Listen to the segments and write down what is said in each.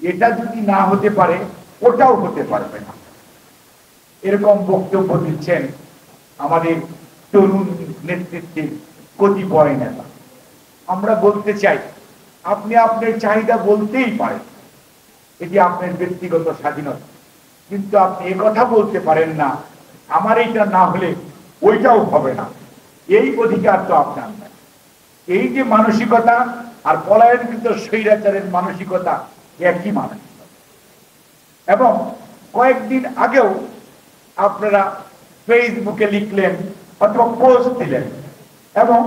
এটা যদি না হতে পারে ওটাও হতে পারবে না। এরকম বক্তব্য দিচ্ছেন আমাদের তরুণ নেতৃত্বের কতিপয় নেতা। আমরা বলতে চাই, আপনি আপনার চাহিদা বলতেই পারেন, এটি আপনার ব্যক্তিগত স্বাধীনতা, কিন্তু আপনি কথা বলতে পারেন না আমার এইটা না হলে ওইটাও হবে না। এই অধিকার তো আপনার নাই। এই যে মানসিকতা আর পলায়নকৃত স্বৈরাচারের মানসিকতা একই মানসিকতা। এবং কয়েকদিন আগেও আপনারা ফেসবুকে লিখলেন অথবা পোস্ট দিলেন, এবং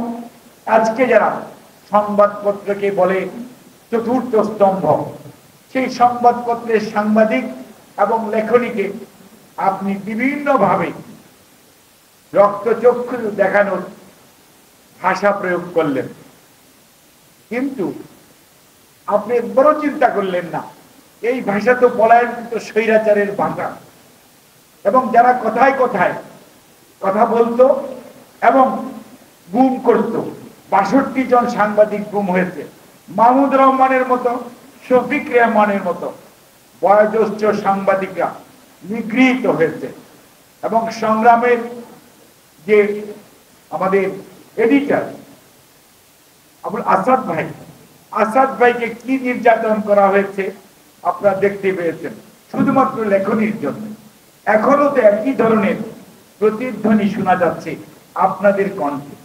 আজকে যারা সংবাদপত্রকে বলে চতুর্থ স্তম্ভ, সেই সংবাদপত্রের সাংবাদিক এবং লেখনীকে আপনি বিভিন্নভাবে রক্তচক্ষু দেখানোর ভাষা প্রয়োগ করলেন, কিন্তু আপনি বড় চিন্তা করলেন না এই ভাষা তো পলায়নকৃত স্বৈরাচারের ভাষা। এবং যারা কথায় কথায় কথা বলতো এবং গুম করত, ৬২ জন সাংবাদিক গুম হয়েছে। মাহমুদ রহমানের মতো, শফিক রেহমানের মতো বয়োজ্যেষ্ঠ সাংবাদিকরা নিগৃহীত হয়েছে। এবং সংগ্রামের যে আমাদের এডিটর আবুল আসাদ ভাইকে কি নির্যাতন করা হয়েছে আপনারা দেখতে পেয়েছেন, শুধুমাত্র লেখনির জন্য। এখনো তো একই ধরনের প্রতিধ্বনি শোনা যাচ্ছে আপনাদের কণ্ঠে।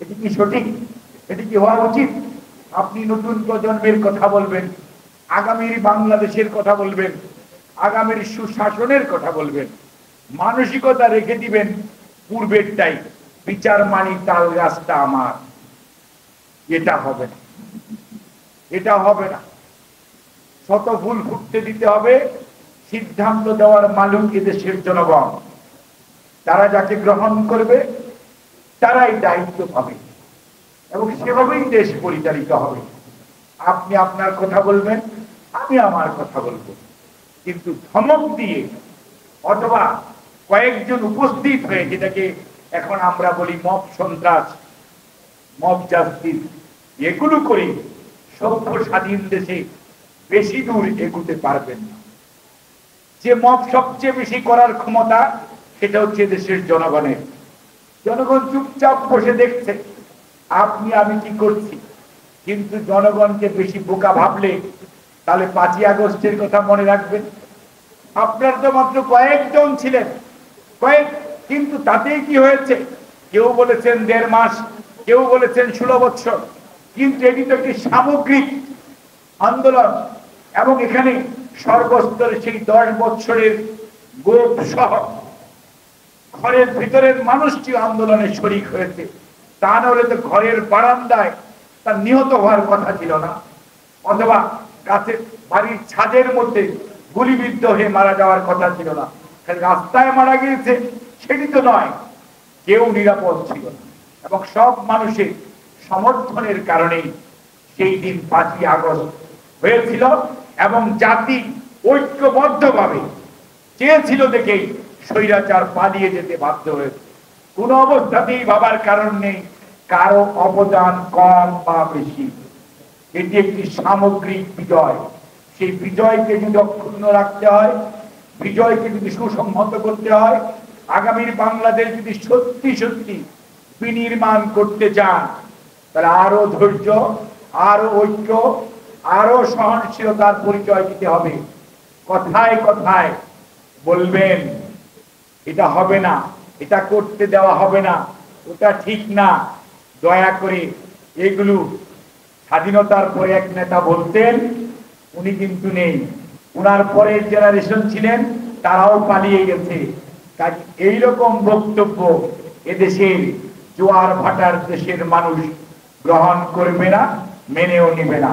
এটি কি সঠিক? এটি কি হওয়া উচিত? আপনি নতুন প্রজন্মের কথা বলবেন, আগামীর বাংলাদেশের কথা বলবেন, আগামীর সুশাসনের কথা বলবেন, মানসিকতা রেখে দিবেন পূর্বেরটাই, বিচার মানি তাল গাছটা আমার। এটা হবে না, এটা হবে না। শত ফুল ফুটতে দিতে হবে। সিদ্ধান্ত দেওয়ার মালিক এদেশের জনগণ। তারা যাকে গ্রহণ করবে তারাই দায়িত্ব পাবে এবং সেভাবেই দেশ পরিচালিত হবে। আপনি আপনার কথা বলবেন, আমি আমার কথা বলবো, কিন্তু ধমক দিয়ে অথবা কয়েকজন উপস্থিত হয়ে, যেটাকে এখন আমরা বলি মব সন্ত্রাস, মব জাস্টিস, এগুলো করে সভ্য স্বাধীন দেশে বেশি দূর এগুতে পারবেন না। যে মব সবচেয়ে বেশি করার ক্ষমতা, সেটা হচ্ছে দেশের জনগণের। জনগণ চুপচাপ বসে দেখছে আপনি আমি কি করছি, কিন্তু জনগণকে বেশি বোকা ভাবলে তাহলে ৫ই আগস্টের কথা মনে রাখবেন। আপনার তো মাত্র কয়েকজন ছিলেন, কিন্তু তাতেই কি হয়েছে? কেউ বলেছেন ১.৫ মাস, কেউ বলেছেন ১৬ বছর, কিন্তু এটি তো একটি সামগ্রিক আন্দোলন। এবং এখানে সর্বস্তরে সেই ১০ বছরের গোপ সহ ঘরের ভিতরের মানুষটি আন্দোলনে শরিক হয়েছে। তা নাহলে তো ঘরের বারান্দায় তার নিহত হওয়ার কথা ছিল না, অথবা গাছের বাড়ির ছাদের মধ্যে গুলিবিদ্ধ হয়ে মারা যাওয়ার কথা ছিল না। রাস্তায় মারা গিয়েছে সেটি তো নয়, কেউ নিরাপদ ছিল না। এবং সব মানুষের সমর্থনের কারণেই সেই দিন ৫ই আগস্ট হয়েছিল। এবং জাতি ঐক্যবদ্ধভাবে চেয়েছিল দেখেই স্বৈরাচার পালিয়ে যেতে বাধ্য হয়েছে। কোন অবস্থাতেই ভাবার কারণ নেই কারো অবদান কম বা বেশি। এটি একটি সামগ্রিক বিজয়। সেই বিজয়কে যদি অক্ষুণ্ণ রাখতে হয়, বিজয়কে যদি সুসংহত করতে হয়, আগামীর বাংলাদেশ যদি সত্যি সত্যি বিনির্মাণ করতে চান, তাহলে আরো ধৈর্য, আরো ঐক্য, আরো সহনশীলতার পরিচয় দিতে হবে। কথায় কথায় বলবেন এটা হবে না, এটা করতে দেওয়া হবে না, ওটা ঠিক না, দয়া করে এগুলো। স্বাধীনতার পরে এক নেতা বলতেন, উনি কিন্তু নেই, উনার পরের জেনারেশন ছিলেন, তারাও পালিয়ে গেছে। কাজে এইরকম বক্তব্য এদেশের জোয়ার ভাটার দেশের মানুষ গ্রহণ করবে না, মেনেও নিবে না।